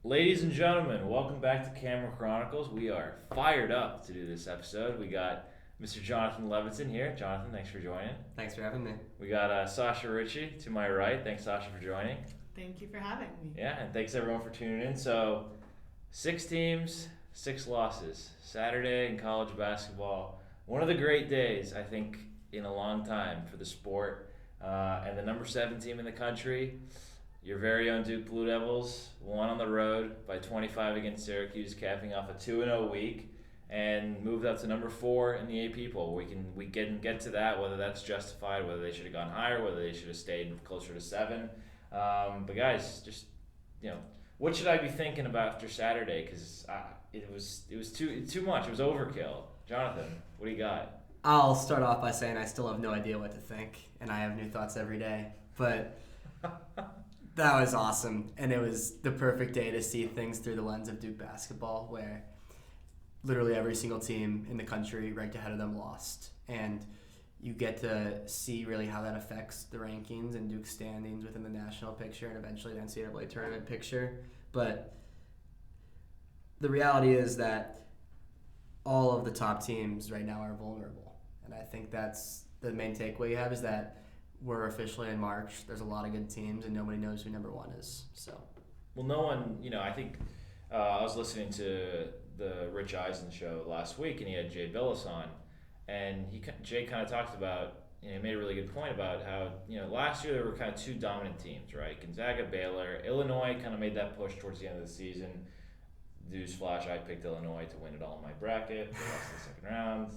Ladies and gentlemen, welcome back to Camera Chronicles. We are fired up to do this episode. We got Mr. Jonathan Levitan here. Jonathan, thanks for joining. Thanks for having me. We got Sasha Richie to my right. Thanks, Sasha, for joining. Thank you for having me. Yeah, and thanks everyone for tuning in. So, 6 teams, 6 losses. Saturday in college basketball. One of the great days, I think, in a long time for the sport. And the number 7 team in the country. Your very own Duke Blue Devils won on the road by 25 against Syracuse, capping off a 2-0 week, and moved up to number 4 in the AP poll. We can get to that, whether that's justified, whether they should have gone higher, whether they should have stayed closer to 7. But guys, just what should I be thinking about after Saturday? Because it was too much. It was overkill. Jonathan, what do you got? I'll start off by saying I still have no idea what to think, and I have new thoughts every day. But that was awesome, and it was the perfect day to see things through the lens of Duke basketball, where literally every single team in the country ranked ahead of them lost. And you get to see really how that affects the rankings and Duke's standings within the national picture and eventually the NCAA tournament picture. But the reality is that all of the top teams right now are vulnerable. And I think that's the main takeaway you have, is that we're officially in March. There's a lot of good teams, and nobody knows who number 1 is. So, well, no one, I think I was listening to the Rich Eisen show last week, and he had Jay Billis on, and Jay kind of talked about, he made a really good point about how, last year there were kind of 2 dominant teams, right? Gonzaga, Baylor, Illinois kind of made that push towards the end of the season. Newsflash, I picked Illinois to win it all in my bracket. They lost in the second round.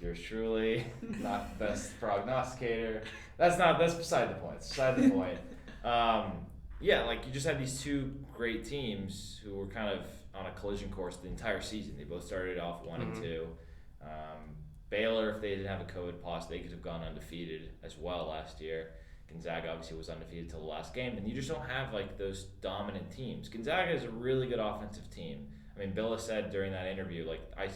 Yours truly, not the best prognosticator. That's beside the point. It's beside the point. You just had these 2 great teams who were kind of on a collision course the entire season. They both started off 1 and 2. Baylor, if they didn't have a COVID pause, they could have gone undefeated as well last year. Gonzaga obviously was undefeated till the last game, and you just don't have those dominant teams. Gonzaga is a really good offensive team. I mean, Bill has said during that interview,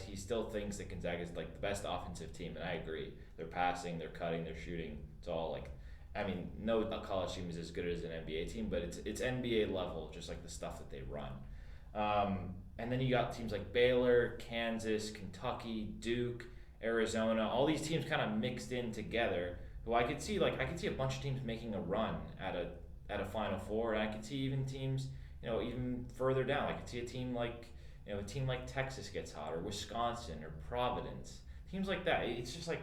he still thinks that Gonzaga is the best offensive team, and I agree. They're passing, they're cutting, they're shooting. It's all no college team is as good as an NBA team, but it's NBA level, just the stuff that they run. And then you got teams like Baylor, Kansas, Kentucky, Duke, Arizona. All these teams kind of mixed in together. Who I could see a bunch of teams making a run at a Final Four, and I could see even teams even further down. I could see a team like Texas gets hot, or Wisconsin, or Providence, teams like that. It's just I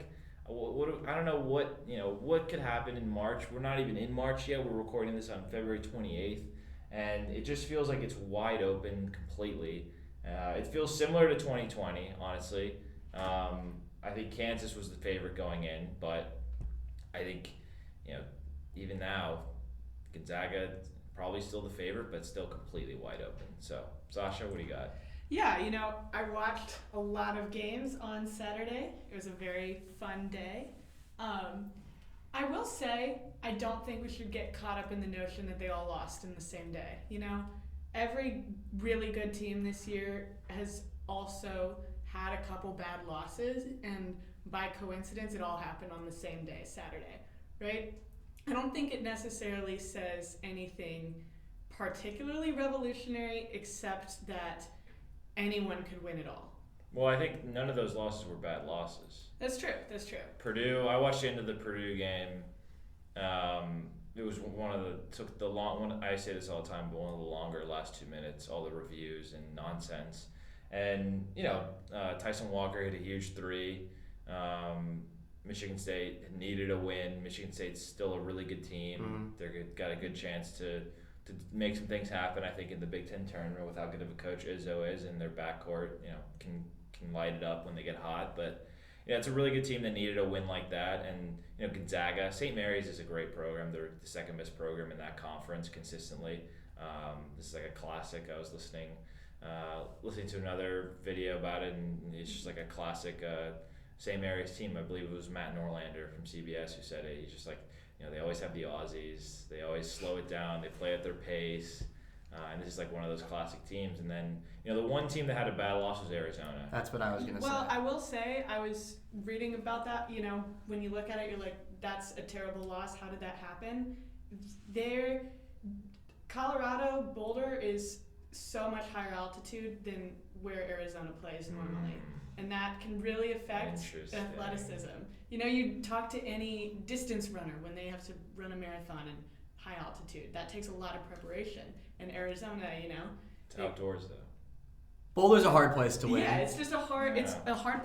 don't know what could happen in March. We're not even in March yet. We're recording this on February 28th, and it just feels like it's wide open completely. It feels similar to 2020, honestly. I think Kansas was the favorite going in, but I think even now Gonzaga probably still the favorite, but still completely wide open. So, Sasha, what do you got? Yeah, I watched a lot of games on Saturday. It was a very fun day. I will say, I don't think we should get caught up in the notion that they all lost in the same day. Every really good team this year has also had a couple bad losses, and by coincidence, it all happened on the same day, Saturday, right? I don't think it necessarily says anything particularly revolutionary, except that anyone could win it all. Well, I think none of those losses were bad losses. That's true. Purdue, I watched the end of the Purdue game. It was took the long, I say this all the time, but one of the longer last 2 minutes, all the reviews and nonsense. And, Tyson Walker hit a huge 3. Michigan State needed a win. Michigan State's still a really good team. They're got a good chance to make some things happen, I think, in the Big Ten tournament with how good of a coach Izzo is, and their backcourt, can light it up when they get hot. But it's a really good team that needed a win like that. And Gonzaga, St. Mary's is a great program. They're the second best program in that conference consistently. This is a classic. I was listening to another video about it, and it's just a classic St. Mary's team. I believe it was Matt Norlander from CBS who said it. He's just they always have the Aussies. They always slow it down. They play at their pace. And this is one of those classic teams. And then, the one team that had a bad loss was Arizona. That's what I was going to say. Well, I will say, I was reading about that. When you look at it, you're like, that's a terrible loss. How did that happen? Colorado, Boulder is so much higher altitude than where Arizona plays normally. And that can really affect athleticism. You know, you talk to any distance runner when they have to run a marathon in high altitude. That takes a lot of preparation. And Arizona, you know. It's outdoors, though. Boulder's a hard place to win. Yeah, it's just a hard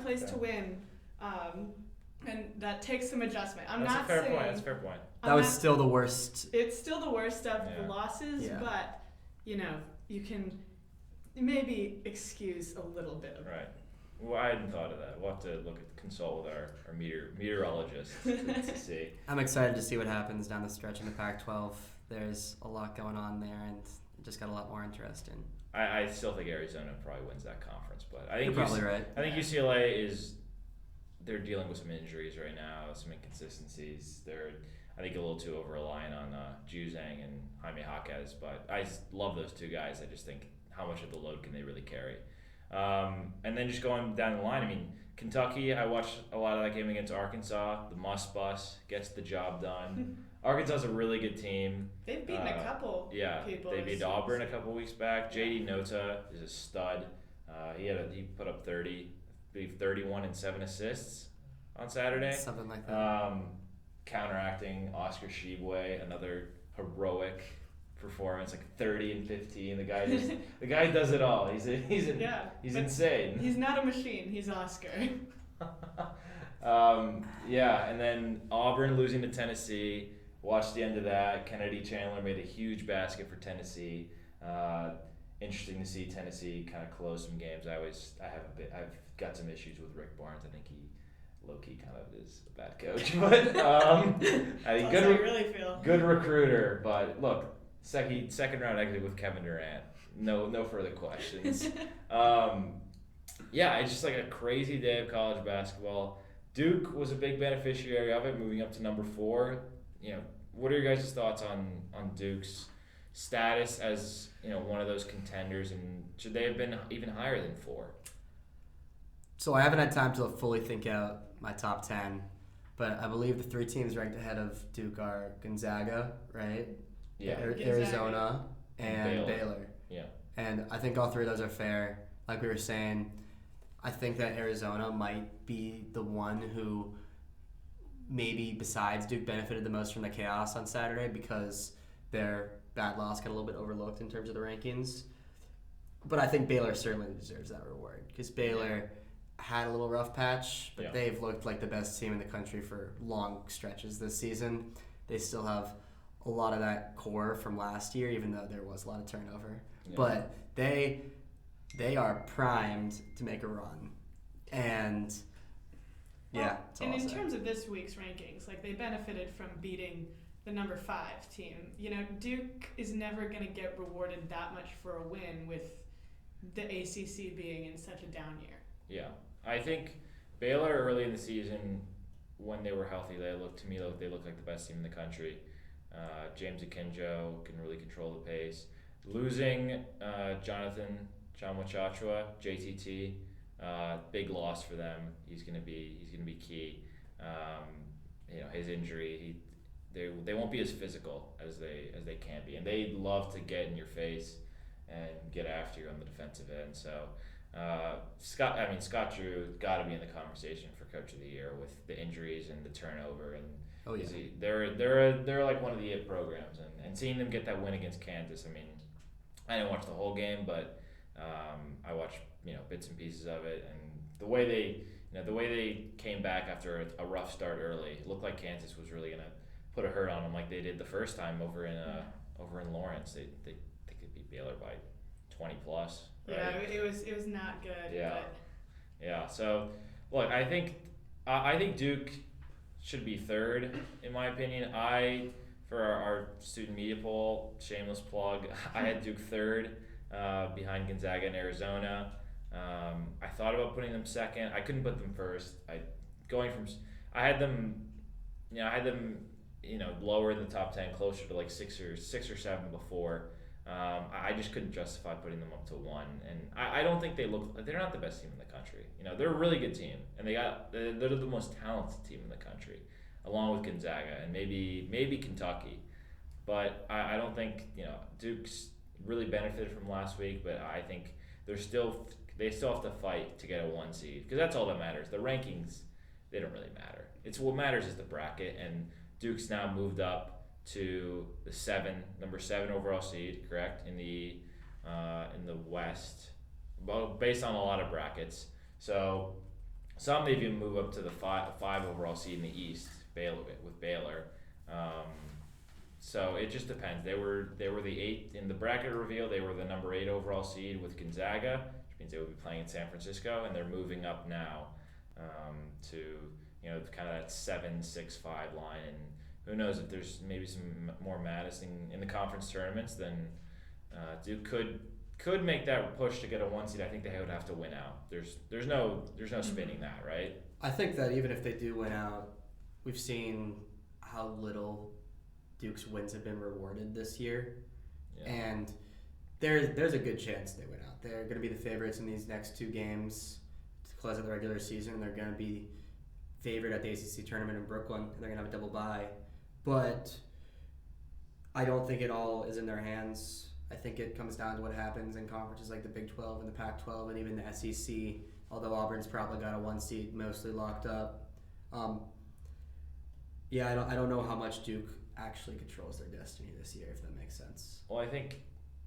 place to win. And that takes some adjustment. That's a fair point. That was still the worst. It's still the worst of the losses, but, you know, you can maybe excuse a little bit of it. Right. Well, I hadn't thought of that. We'll have to consult with our meteorologist to see. I'm excited to see what happens down the stretch in the Pac-12. There's a lot going on there, and it just got a lot more interesting. I still think Arizona probably wins that conference, but I think you're probably right. I think UCLA they're dealing with some injuries right now, some inconsistencies. They're, I think, a little too over-reliant on Juzang and Jaime Jaquez, but I love those two guys. I just think, how much of the load can they really carry? And then just going down the line, I mean, Kentucky, I watched a lot of that game against Arkansas. The must bus gets the job done. Arkansas's a really good team. They've beaten a couple people. They beat Auburn a couple weeks back. JD Nota is a stud. He put up 31 and 7 assists on Saturday. Something like that. Counteracting Oscar Tshiebwe, another heroic performance, like 30 and 15. The guy does it all. He's insane. He's not a machine. He's Oscar. And then Auburn losing to Tennessee. Watched the end of that. Kennedy Chandler made a huge basket for Tennessee. Interesting to see Tennessee kind of close some games. I've got some issues with Rick Barnes. I think he low-key kind of is a bad coach, but good recruiter. But look, second round exit with Kevin Durant. No further questions. It's just like a crazy day of college basketball. Duke was a big beneficiary of it, moving up to number 4. You know, what are your guys' thoughts on Duke's status as, you know, one of those contenders, and should they have been even higher than 4? So I haven't had time to fully think out my top 10, but I believe the 3 teams ranked ahead of Duke are Gonzaga, right? Yeah. Arizona and Baylor. Yeah. And I think all 3 of those are fair. Like we were saying, I think that Arizona might be the one who maybe besides Duke benefited the most from the chaos on Saturday because their bad loss got a little bit overlooked in terms of the rankings. But I think Baylor certainly deserves that reward because Baylor had a little rough patch, but they've looked like the best team in the country for long stretches this season. They still have a lot of that core from last year, even though there was a lot of turnover. Yeah. But they are primed to make a run. And in terms of this week's rankings, like they benefited from beating the number 5 team. You know, Duke is never going to get rewarded that much for a win with the ACC being in such a down year. Yeah, I think Baylor early in the season, when they were healthy, they looked like the best team in the country. James Akinjo can really control the pace. Losing Jonathan Chamwachachua, JTT, big loss for them. He's gonna be key. His injury, they won't be as physical as they can be, and they love to get in your face and get after you on the defensive end. So Scott Drew got to be in the conversation for Coach of the Year with the injuries and the turnover, and they're like one of the it programs, and seeing them get that win against Kansas. I mean, I didn't watch the whole game, but I watched bits and pieces of it, and the way they came back after a rough start early, it looked like Kansas was really gonna put a hurt on them like they did the first time over in Lawrence. They could beat Baylor by 20 plus. Right? Yeah, it was not good. Yeah, but. Yeah. So look, I think Duke should be 3rd in my opinion. For our student media poll, shameless plug, I had Duke 3rd behind Gonzaga and Arizona. I thought about putting them 2nd. I couldn't put them 1st. I had them lower in the top 10, closer to like 6 or 7 before. I just couldn't justify putting them up to 1, and I don't think they're not the best team in the country. They're a really good team, and they're the most talented team in the country, along with Gonzaga and maybe Kentucky. But I don't think Duke's really benefited from last week, but I think they still have to fight to get a 1 seed because that's all that matters. The rankings, they don't really matter. It's what matters is the bracket, and Duke's now moved up to the number 7 overall seed, correct, in the West. Well, based on a lot of brackets. So some may even move up to the 5 overall seed in the East, Baylor. So it just depends. They were the 8th in the bracket reveal. They were the number 8 overall seed with Gonzaga, which means they would be playing in San Francisco, and they're moving up now to kind of that 7-6-5 line. And who knows if there's maybe some more madness in the conference tournaments, then Duke could make that push to get a 1 seed. I think they would have to win out. There's no spinning that, right? I think that even if they do win out, we've seen how little Duke's wins have been rewarded this year, and there's a good chance they win out. They're going to be the favorites in these next 2 games to close out the regular season. They're going to be favored at the ACC tournament in Brooklyn, and they're going to have a double bye. But I don't think it all is in their hands. I think it comes down to what happens in conferences like the Big 12 and the Pac-12 and even the SEC, although Auburn's probably got a 1 seed mostly locked up. I don't know how much Duke actually controls their destiny this year, if that makes sense. Well, I think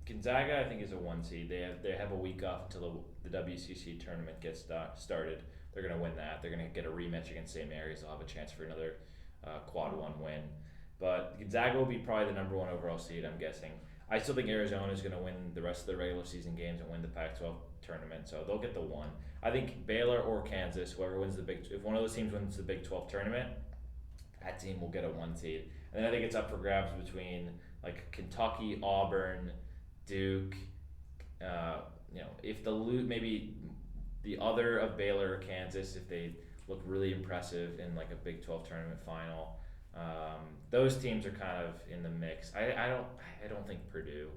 Gonzaga, is a 1 seed. They have a week off until the WCC tournament gets started. They're going to win that. They're going to get a rematch against St. Mary's. They'll have a chance for another quad 1 win. But Gonzaga will be probably the number 1 overall seed, I'm guessing. I still think Arizona is going to win the rest of the regular season games and win the Pac-12 tournament, so they'll get the 1. I think Baylor or Kansas, whoever wins if one of those teams wins the Big 12 tournament, that team will get a 1 seed. And then I think it's up for grabs between like Kentucky, Auburn, Duke. If maybe the other of Baylor or Kansas, if they look really impressive in like a Big 12 tournament final. Those teams are kind of in the mix. I don't think Purdue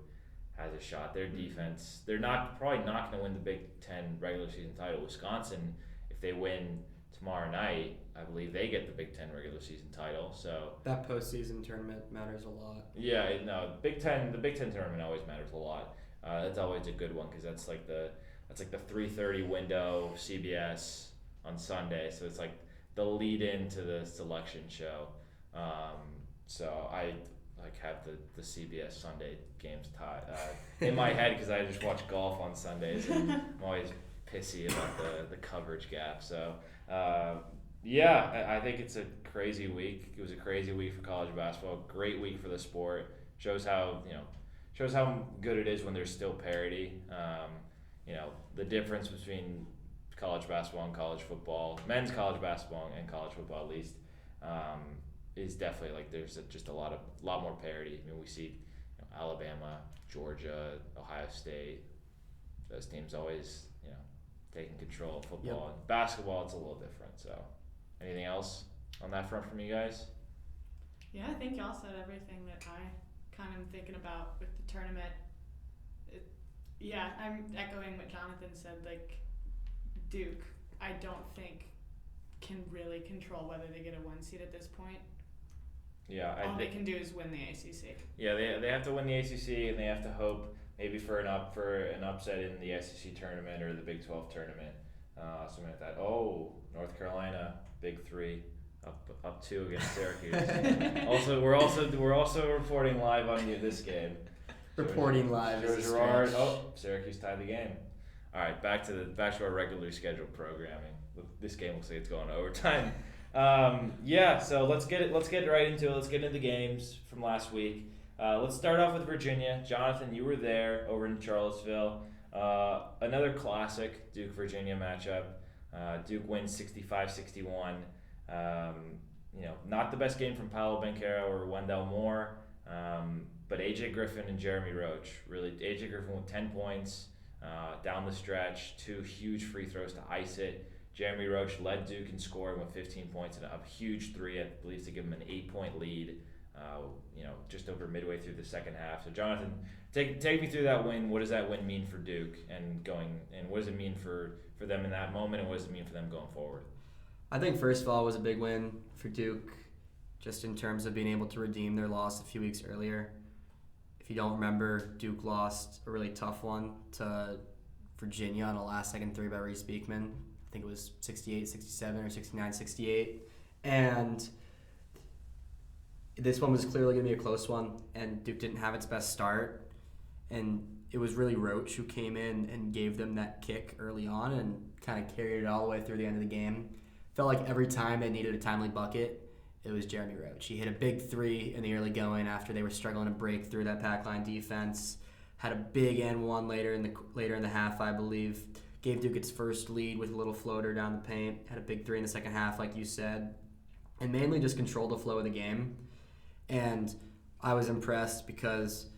has a shot. Their defense, they're probably not going to win the Big 10 regular season title. Wisconsin, if they win tomorrow night, I believe they get the Big 10 regular season title. So that postseason tournament matters a lot. Yeah, the Big 10 tournament always matters a lot. That's always a good one because that's like the 3:30 window CBS on Sunday. So it's like the lead into the selection show. So I have the CBS Sunday games in my head because I just watch golf on Sundays and I'm always pissy about the coverage gap. So I think it's a crazy week. It was a crazy week for college basketball. Great week for the sport. Shows how good it is when there's still parity. The difference between college basketball and college football, men's college basketball and college football at least, is definitely like there's just a lot more parity. I mean, we see Alabama, Georgia, Ohio State. Those teams always taking control of football. Yep. And basketball, it's a little different. So, anything else on that front from you guys? Yeah, I think y'all said everything that I kind of am thinking about with the tournament. I'm echoing what Jonathan said. Like, Duke, I don't think can really control whether they get a 1 seed at this point. Yeah, all they can do is win the ACC. Yeah, they have to win the ACC and they have to hope maybe for an upset in the SEC tournament or the Big 12 tournament, something like that. Oh, North Carolina, Big 3, up 2 against Syracuse. we're also reporting live on this game. Reporting live. Gerard. Syracuse tied the game. All right, back to our regularly scheduled programming. This game looks like it's going to overtime. So let's get right into it. Let's get into the games from last week. Let's start off with Virginia. Jonathan, you were there over in Charlottesville. Another classic Duke-Virginia matchup. Duke wins 65-61. Not the best game from Paolo Banchero or Wendell Moore, but AJ Griffin and Jeremy Roach. Really, AJ Griffin with 10 points down the stretch, 2 huge free throws to ice it. Jeremy Roach led Duke in scoring with 15 points and a huge 3, I believe, to give him an 8-point lead. Just over midway through the second half. So Jonathan, take me through that win. What does that win mean for Duke and what does it mean for them in that moment, and what does it mean for them going forward? I think first of all it was a big win for Duke, just in terms of being able to redeem their loss a few weeks earlier. If you don't remember, Duke lost a really tough one to Virginia on a last-second three by Reese Beekman. I think it was 68-67 or 69-68. And this one was clearly going to be a close one, and Duke didn't have its best start. And it was really Roach who came in and gave them that kick early on and kind of carried it all the way through the end of the game. Felt like every time they needed a timely bucket, it was Jeremy Roach. He hit a big three in the early going after they were struggling to break through that pack line defense. Had a big N1 later in the half, I believe. Gave Duke its first lead with a little floater down the paint. Had a big three in the second half, like you said. And mainly just controlled the flow of the game. And I was impressed because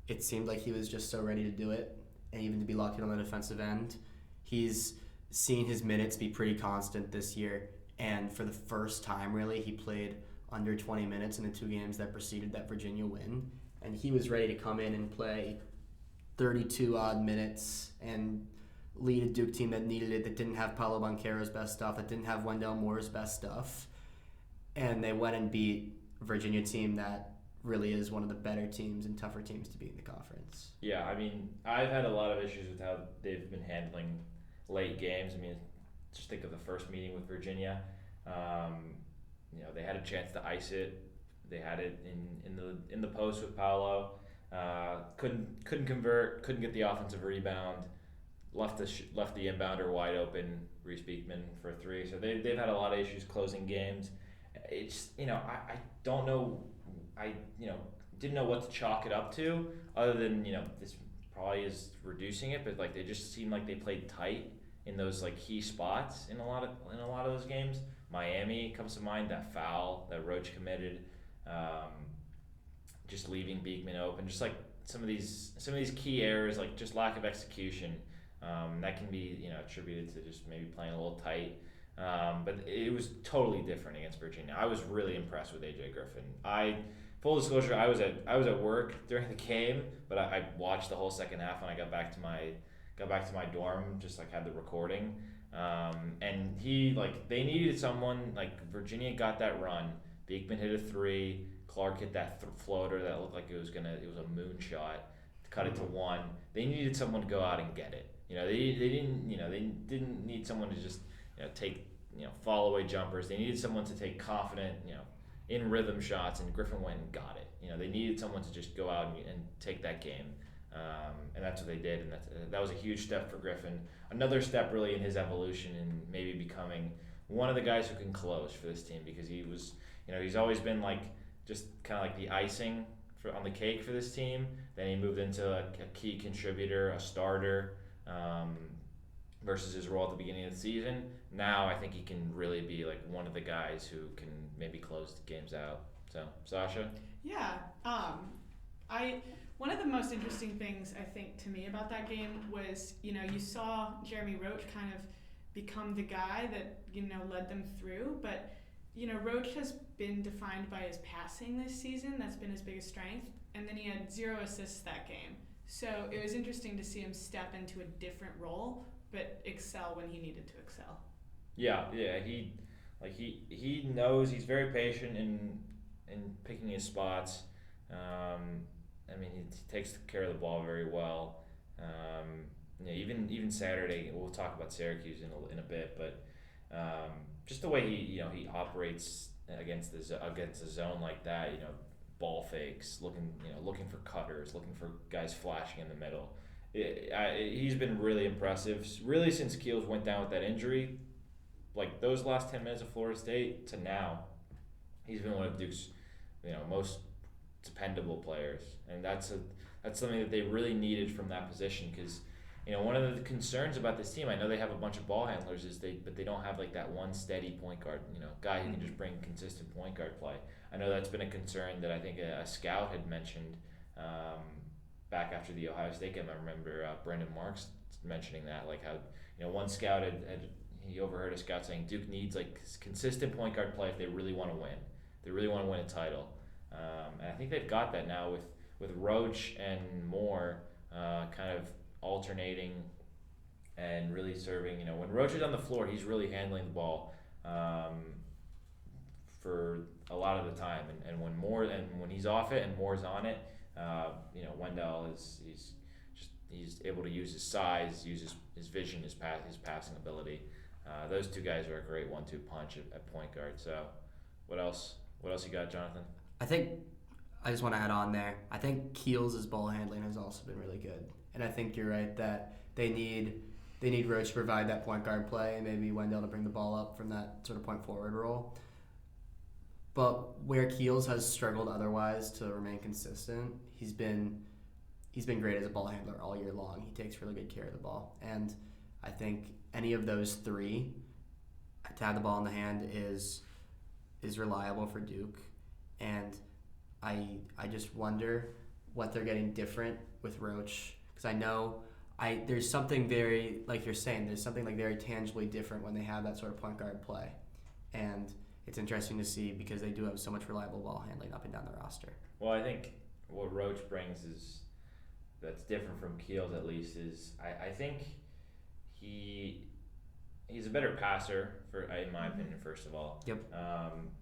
it seemed like he was just so ready to do it, and even to be locked in on the defensive end. He's seen his minutes be pretty constant this year, and for the first time, really, he played under 20 minutes in the 2 games that preceded that Virginia win, and he was ready to come in and play 32-odd minutes and lead a Duke team that needed it, that didn't have Paolo Banchero's best stuff, that didn't have Wendell Moore's best stuff, and they went and beat a Virginia team that really is one of the better teams and tougher teams to beat in the conference. Yeah, I mean, I've had a lot of issues with how they've been handling late games. I mean, just think of the first meeting with Virginia. They had a chance to ice it. They had it in the post with Paolo. Couldn't convert. Couldn't get the offensive rebound. Left the inbounder wide open. Reese Beekman for a three. So they've had a lot of issues closing games. It's I don't know. I didn't know what to chalk it up to, other than this probably is reducing it, but like they just seemed like they played tight in those like key spots in a lot of those games. Miami comes to mind, that foul that Roach committed, just leaving Beekman open, just like some of these key errors, like just lack of execution, that can be attributed to just maybe playing a little tight. But it was totally different against Virginia. I was really impressed with AJ Griffin. Full disclosure, I was at work during the game, but I watched the whole second half when I got back to my dorm, just like had the recording. And they needed someone, like Virginia got that run. Beekman hit a three. Clark hit that floater that looked like it was a moonshot to cut it to one. They needed someone to go out and get it. They didn't need someone to just take fall away jumpers. They needed someone to take confident in rhythm shots, and Griffin went and got it. They needed someone to just go out and take that game, and that's what they did, and that was a huge step for Griffin. Another step really in his evolution and maybe becoming one of the guys who can close for this team, because he was, he's always been like just kind of like the icing on the cake for this team. Then he moved into a key contributor, a starter, versus his role at the beginning of the season. Now I think he can really be like one of the guys who can maybe close the games out. So, Sasha? Yeah. One of the most interesting things I think to me about that game was, you saw Jeremy Roach kind of become the guy that, led them through, but Roach has been defined by his passing this season. That's been his biggest strength, and then he had 0 assists that game. So it was interesting to see him step into a different role, but excel when he needed to excel. Yeah. He knows, he's very patient in picking his spots. He takes care of the ball very well. Even Saturday, we'll talk about Syracuse in a bit, but just the way he operates against the zone like that, ball fakes, looking for cutters, looking for guys flashing in the middle. He's been really impressive, really, since Keels went down with that injury. Like those last 10 minutes of Florida State to now, he's been one of Duke's most dependable players, and that's something that they really needed from that position, because one of the concerns about this team, I know they have a bunch of ball handlers, but they don't have like that one steady point guard, guy who can just bring consistent point guard play. I know that's been a concern that I think a scout had mentioned back after the Ohio State game. I remember Brendan Marks mentioning that, like how one scout he overheard a scout saying Duke needs like consistent point guard play if they really want to win. They really want to win a title, and I think they've got that now with Roach and Moore kind of alternating and really serving. When Roach is on the floor, he's really handling the ball for a lot of the time, and when he's off it and Moore's on it, Wendell he's able to use his size, use his vision, his passing ability. Those two guys are a great 1-2 punch at point guard. So, what else? What else you got, Jonathan? I think I just want to add on there. I think Keels' ball handling has also been really good, and I think you're right that they need Roach to provide that point guard play, and maybe Wendell to bring the ball up from that sort of point forward role. But where Keels has struggled otherwise to remain consistent, he's been great as a ball handler all year long. He takes really good care of the ball, and I think any of those three to have the ball in the hand is reliable for Duke, and I just wonder what they're getting different with Roach, because I know there's something very, like you're saying, there's something like very tangibly different when they have that sort of point guard play, and it's interesting to see because they do have so much reliable ball handling up and down the roster. Well, I think what Roach brings that's different from Keels at least is I think he's a better passer in my opinion. First of all, yep.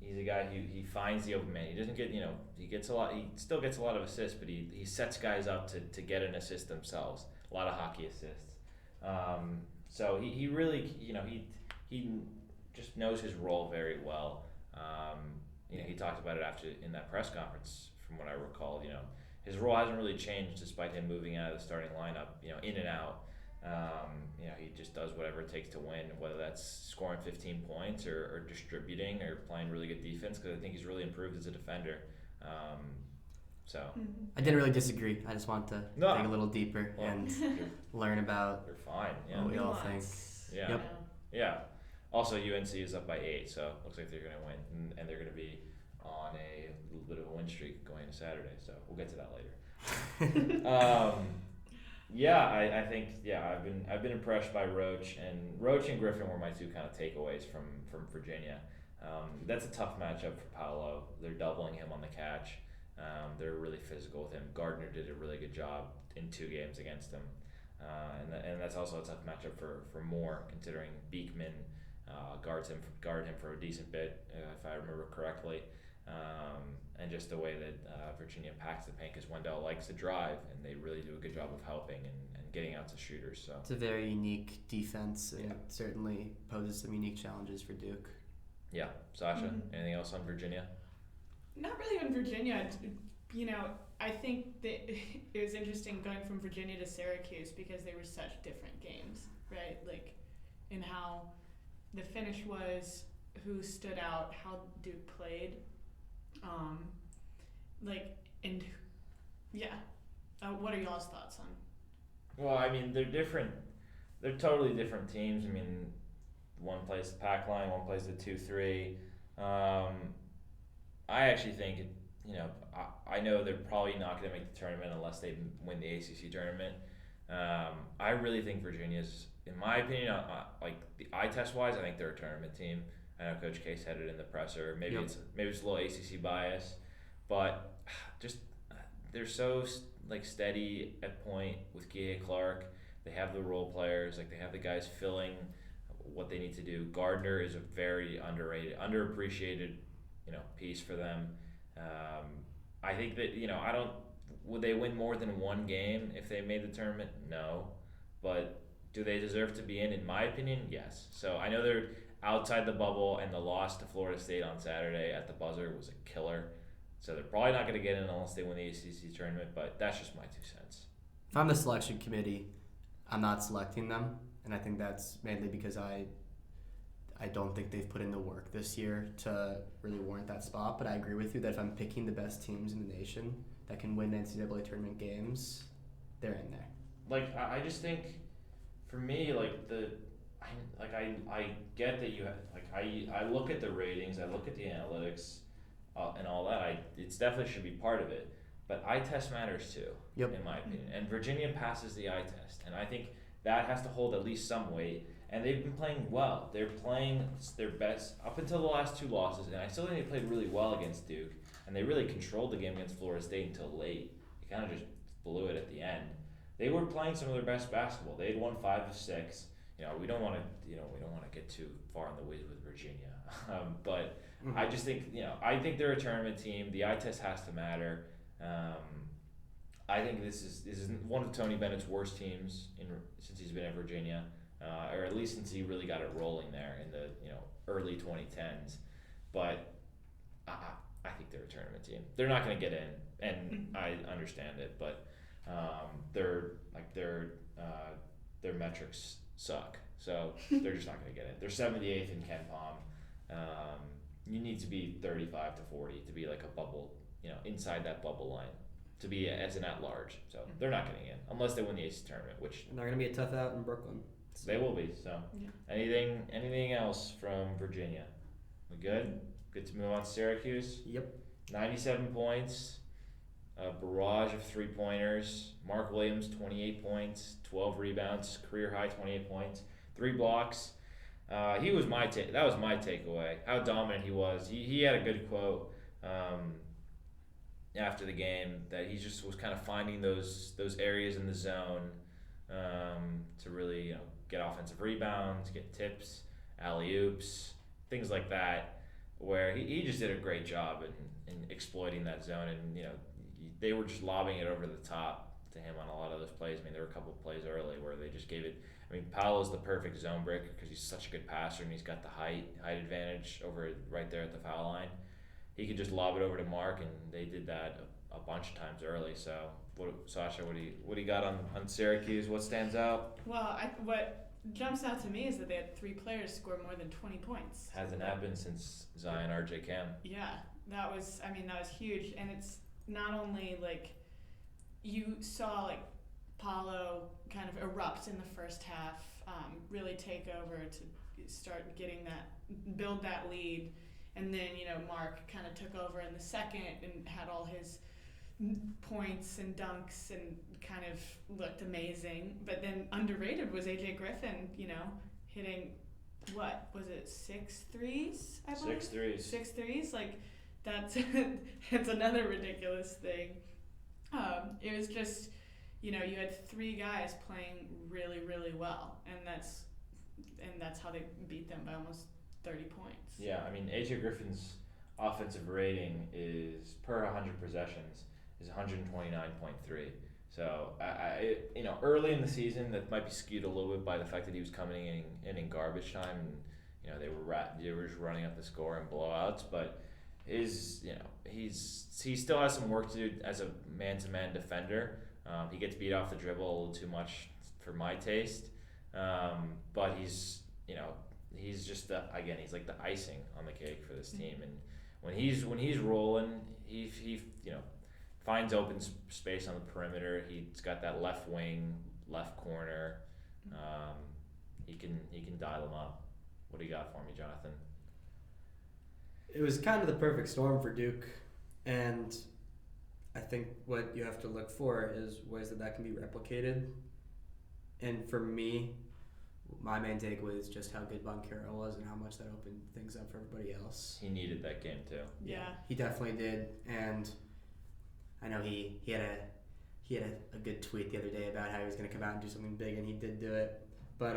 He's a guy who he finds the open man. He doesn't get he gets a lot. He still gets a lot of assists, but he sets guys up to get an assist themselves. A lot of hockey assists. So he really he just knows his role very well. He talked about it in that press conference from what I recall. His role hasn't really changed despite him moving out of the starting lineup. In and out. He just does whatever it takes to win, whether that's scoring 15 points or distributing or playing really good defense, because I think he's really improved as a defender. I didn't really disagree. I just want to dig a little deeper and learn about you're fine. Yeah. what we all think. Yeah. Yep. Yeah. Also, UNC is up by 8, so it looks like they're going to win, and they're going to be on a little bit of a win streak going into Saturday. So we'll get to that later. I think I've been impressed by Roach and Griffin were my two kind of takeaways from Virginia. That's a tough matchup for Paolo. They're doubling him on the catch. They're really physical with him. Gardner did a really good job in 2 games against him, and that's also a tough matchup for Moore, considering Beekman guard him for a decent bit, if I remember correctly. And just the way that Virginia packs the paint, because Wendell likes to drive, and they really do a good job of helping and getting out to shooters. So it's a very unique defense, and it certainly poses some unique challenges for Duke. Yeah, Sasha, anything else on Virginia? Not really on Virginia. I think that it was interesting going from Virginia to Syracuse because they were such different games, right? Like, in how the finish was, who stood out, how Duke played. What are y'all's thoughts on? Well, I mean, they're different. They're totally different teams. I mean, one plays the pack line, one plays the 2-3. I actually think, I know they're probably not going to make the tournament unless they win the ACC tournament. I really think Virginia's, in my opinion, like the eye test wise, I think they're a tournament team. I know Coach K said it in the presser. Maybe it's a little ACC bias, but just they're so steady at point with Kihei Clark. They have the role players, they have the guys filling what they need to do. Gardner is a very underappreciated, piece for them. I think that would they win more than one game if they made the tournament? No, but do they deserve to be in? In my opinion, yes. So I know they're outside the bubble, and the loss to Florida State on Saturday at the buzzer was a killer. So they're probably not going to get in unless they win the ACC tournament, but that's just my 2 cents. If I'm the selection committee, I'm not selecting them, and I think that's mainly because I don't think they've put in the work this year to really warrant that spot, but I agree with you that if I'm picking the best teams in the nation that can win NCAA tournament games, they're in there. I just think, for me, I get that you have, I look at the ratings, I look at the analytics, and all that. It definitely should be part of it, but eye test matters too, in my opinion. And Virginia passes the eye test, and I think that has to hold at least some weight. And they've been playing well. They're playing their best up until the last 2 losses, and I still think they played really well against Duke, and they really controlled the game against Florida State until late. They kind of just blew it at the end. They were playing some of their best basketball. They had won 5 of 6. We don't want to get too far in the weeds with Virginia, but I just think I think they're a tournament team. The eye test has to matter, I think this is one of Tony Bennett's worst teams since he's been at Virginia, or at least since he really got it rolling there in the early 2010s. But I think they're a tournament team. They're not going to get in, and I understand it, but their metrics suck, so they're just not going to get in. They're 78th in Ken Palm. You need to be 35 to 40 to be like a bubble, inside that bubble line, to be as an at-large. So they're not getting in unless they win the ACC tournament, which And they're going to be a tough out in Brooklyn. they will be. So anything else from Virginia? We good? Good to move on to Syracuse. Yep. 97 points, a barrage of 3-pointers. Mark Williams, 28 points, 12 rebounds, career high 28 points, 3 blocks. He was that was my takeaway. How dominant he was. He had a good quote after the game that he just was kind of finding those areas in the zone to really get offensive rebounds, get tips, alley-oops, things like that, where he just did a great job in exploiting that zone. And they were just lobbing it over the top to him on a lot of those plays. I mean, there were a couple of plays early where they just gave it. I mean, Paolo's the perfect zone breaker because he's such a good passer and he's got the height advantage over right there at the foul line. He could just lob it over to Mark, and they did that a bunch of times early. So, Sasha, what do you got on Syracuse? What stands out? Well, what jumps out to me is that they had 3 players score more than 20 points. Hasn't happened since Zion RJ Cam. Yeah, that was huge. And it's not only like you saw like Paolo kind of erupt in the first half, really take over to start build that lead. And then, Mark kind of took over in the second and had all his points and dunks and kind of looked amazing. But then underrated was AJ Griffin, hitting, what was it, 6 threes, I believe? 6 threes. 6 threes, like that's it's another ridiculous thing. It was just, you had 3 guys playing really, really well, and that's how they beat them by almost 30 points. Yeah, I mean, AJ Griffin's offensive rating is per 100 possessions is 129.3. So early in the season, that might be skewed a little bit by the fact that he was coming in garbage time, and they were just running up the score in blowouts. But he still has some work to do as a man-to-man defender. He gets beat off the dribble a little too much for my taste, but he's just he's like the icing on the cake for this team. And when he's rolling, he finds open space on the perimeter. He's got that left wing, left corner. He can dial them up. What do you got for me, Jonathan? It was kind of the perfect storm for Duke, and I think what you have to look for is ways that can be replicated. And for me, my main takeaway is just how good Boncaro was and how much that opened things up for everybody else. He needed that game too. Yeah, he definitely did. And I know he had a good tweet the other day about how he was going to come out and do something big, and he did do it. But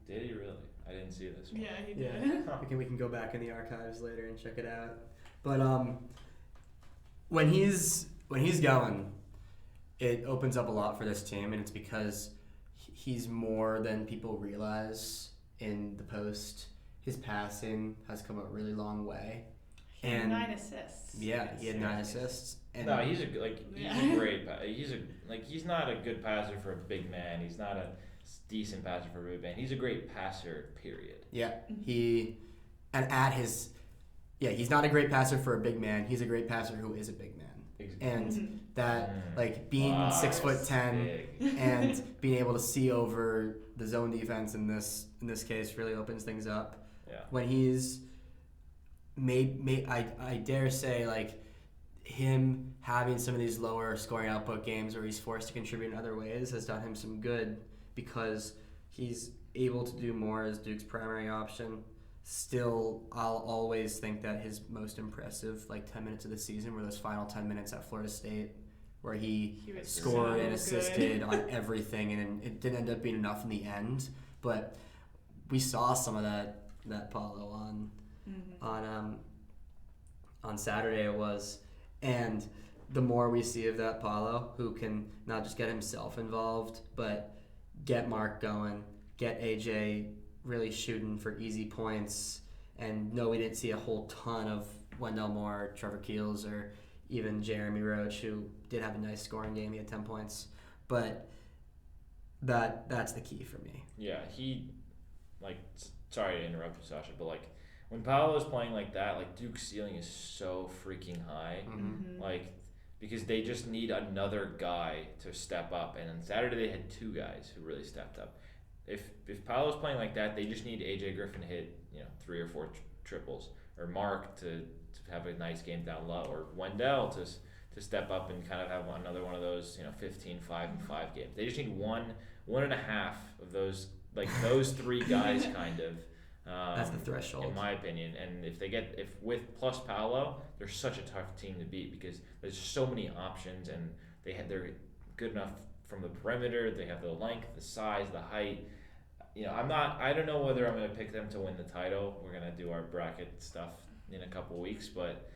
did he really? I didn't see this one. Yeah, he did. Yeah. we can go back in the archives later and check it out. But when he's going, it opens up a lot for this team, and it's because he's more than people realize in the post. His passing has come a really long way. He had 9 assists. Yeah, he had 9 assists. And no, he's a great. He's not a good passer for a big man. He's not a decent passer for a big man. He's a great passer. Period. Yeah, he's not a great passer for a big man. He's a great passer who is a big man. And that, being 6'10" and being able to see over the zone defense in this case really opens things up. Yeah. When he's I dare say, him having some of these lower scoring output games where he's forced to contribute in other ways has done him some good, because he's able to do more as Duke's primary option. Still, I'll always think that his most impressive 10 minutes of the season were those final 10 minutes at Florida State, where he scored and assisted on everything, and it didn't end up being enough in the end. But we saw some of that Paulo on Saturday it was, and the more we see of that Paulo, who can not just get himself involved, but get Mark going, get AJ really shooting for easy points. And no, we didn't see a whole ton of Wendell Moore, Trevor Keels, or even Jeremy Roach, who did have a nice scoring game. He had 10 points. But that's the key for me. Yeah, sorry to interrupt you, Sasha, but like when Paolo is playing like that, like Duke's ceiling is so freaking high. Mm-hmm. Like, because they just need another guy to step up. And on Saturday they had 2 guys who really stepped up. If Paolo's playing like that, they just need AJ Griffin to hit 3 or 4 triples, or Mark to have a nice game down low, or Wendell to step up and kind of have another one of those 15, 5, and 5 games. They just need one and a half of those, like those 3 guys kind of. That's the threshold, in my opinion. And if with plus Paolo, they're such a tough team to beat because there's so many options, and they're good enough from the perimeter. They have the length, the size, the height. I don't know whether I'm going to pick them to win the title. We're going to do our bracket stuff in a couple weeks, but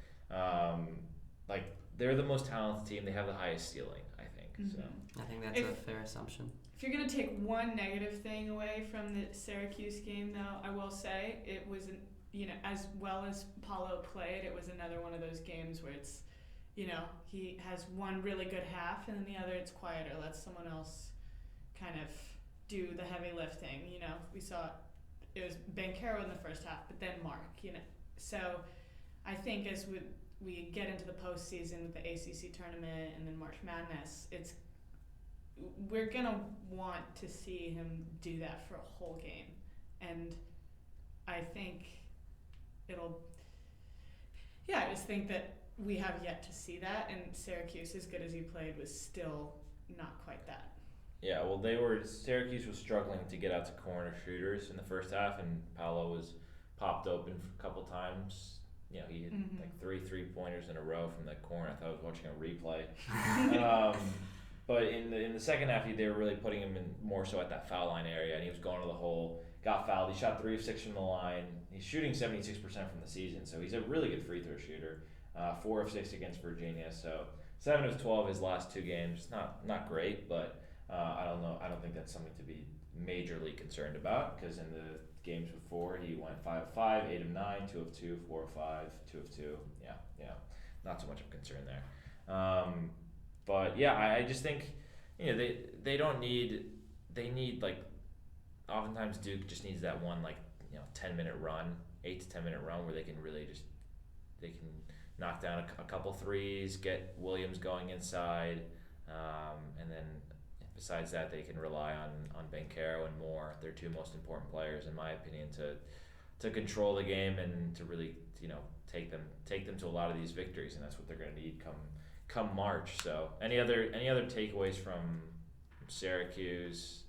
they're the most talented team. They have the highest ceiling, I think. Mm-hmm. So I think that's a fair assumption. If you're going to take one negative thing away from the Syracuse game, though, I will say it was, as well as Paulo played, it was another one of those games where it's, he has one really good half and then the other it's quieter. Let someone else kind of do the heavy lifting. We saw it was Banchero in the first half, but then Mark, So I think as we get into the postseason with the ACC tournament and then March Madness, we're going to want to see him do that for a whole game. And I think I just think that we have yet to see that, and Syracuse, as good as he played, was still not quite that. Yeah, well, Syracuse was struggling to get out to corner shooters in the first half, and Paolo was popped open a couple times. He hit like 3 3-pointers in a row from that corner. I thought I was watching a replay. But in the second half, they were really putting him in more so at that foul line area, and he was going to the hole, got fouled. He shot 3 of 6 from the line. He's shooting 76% from the season, so he's a really good free throw shooter. 4 of 6 against Virginia, so 7 of 12 his last 2 games. Not great, but I don't know. I don't think that's something to be majorly concerned about, because in the games before he went 5 of 5, 8 of 9, 2 of 2, 4 of 5, 2 of 2. Yeah, not so much of a concern there. But yeah, I just think they don't need. They need, like, oftentimes Duke just needs that one 10-minute run, 8 to 10 minute run where they can really they can knock down a couple threes, get Williams going inside, and then besides that they can rely on Banchero and Moore, their 2 most important players in my opinion, to control the game and to really take them to a lot of these victories, and that's what they're going to need come March. So any other takeaways from Syracuse?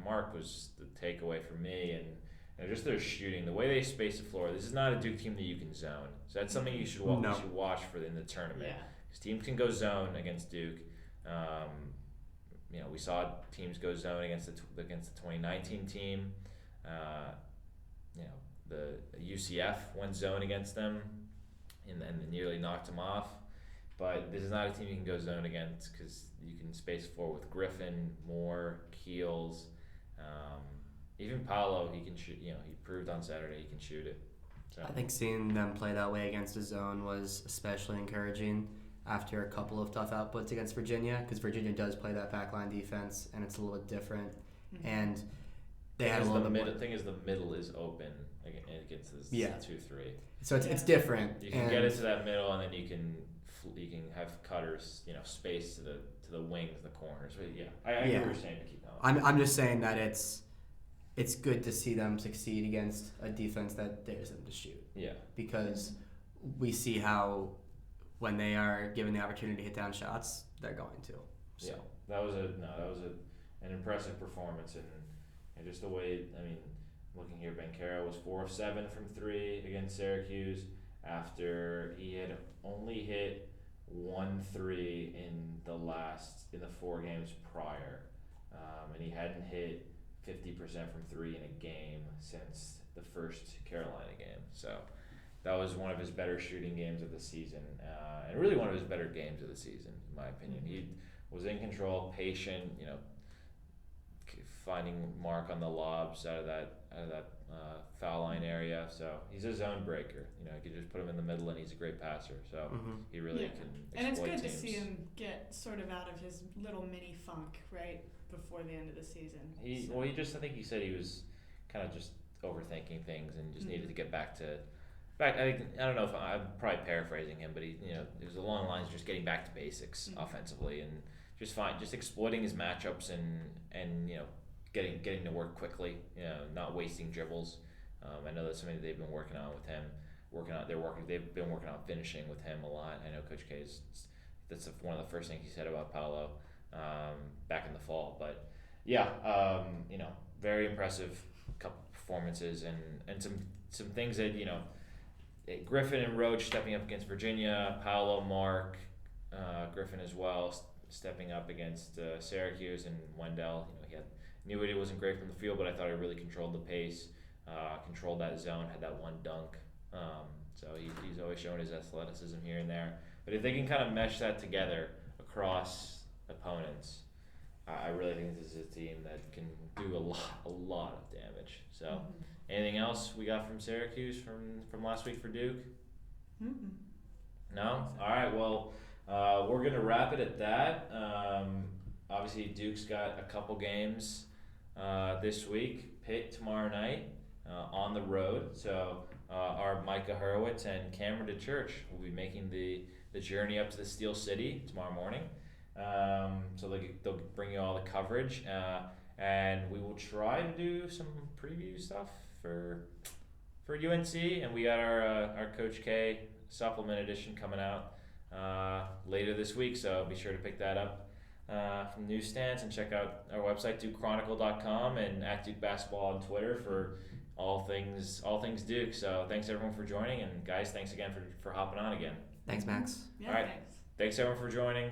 Mark was the takeaway for me, and just their shooting, the way they space the floor. This is not a Duke team that you can zone, so that's something you should watch for in the tournament. Because teams can go zone against Duke. We saw teams go zone against the 2019 team. The UCF went zone against them, and nearly knocked them off. But this is not a team you can go zone against, because you can space the floor with Griffin, Moore, Keels, even Paolo. He can shoot. He proved on Saturday he can shoot it. So I think seeing them play that way against the zone was especially encouraging after a couple of tough outputs against Virginia, because Virginia does play that backline defense, and it's a little bit different. Mm-hmm. And they had a little bit more. The thing is, the middle is open against this 2-3. So it's different. You can get into that middle, and then you can have cutters, space to the wings, the corners. But I hear what you're saying. To keep going. I'm just saying that it's good to see them succeed against a defense that dares them to shoot. Yeah. Because we see how when they are given the opportunity to hit down shots, they're going to. So. Yeah, that was an impressive performance, and just the way, looking here, Banchero was 4 of 7 from 3 against Syracuse after he had only hit 1 3 in the 4 games prior, and he hadn't hit 50% from 3 in a game since the first Carolina game. So that was one of his better shooting games of the season, and really one of his better games of the season, in my opinion. He was in control, patient, finding mark on the lobs out of that foul line area. So he's a zone breaker. You could just put him in the middle, and he's a great passer. So he really can exploit And it's good teams. to see him get sort of out of his little mini funk right before the end of the season. I think he said he was kind of just overthinking things and just needed to get back. I don't know if I'm probably paraphrasing him, but it was along the lines of just getting back to basics offensively and just exploiting his matchups and getting to work quickly, not wasting dribbles. I know that's something that they've been working on with him. They've been working on finishing with him a lot. I know Coach K that's one of the first things he said about Paolo back in the fall. But very impressive couple performances and some things that Griffin and Roach stepping up against Virginia, Paolo, Mark, Griffin as well stepping up against Syracuse, and Wendell. Knew it wasn't great from the field, but I thought he really controlled the pace, controlled that zone, had that one dunk. So he's always shown his athleticism here and there. But if they can kind of mesh that together across opponents, I really think this is a team that can do a lot of damage. So anything else we got from Syracuse from last week for Duke? No? All right, well, we're going to wrap it at that. Obviously, Duke's got a couple games this week. Pitt tomorrow night on the road. So our Micah Hurwitz and Cameron DeChurch will be making the journey up to the Steel City tomorrow morning. So they'll bring you all the coverage. And we will try to do some preview stuff for UNC. And we got our Coach K supplement edition coming out later this week. So be sure to pick that up from newsstands, and check out our website, DukeChronicle.com, and at Duke Basketball on Twitter for all things Duke. So thanks everyone for joining, and guys, thanks again for hopping on again. Thanks, Max. Yeah, all right, thanks everyone for joining.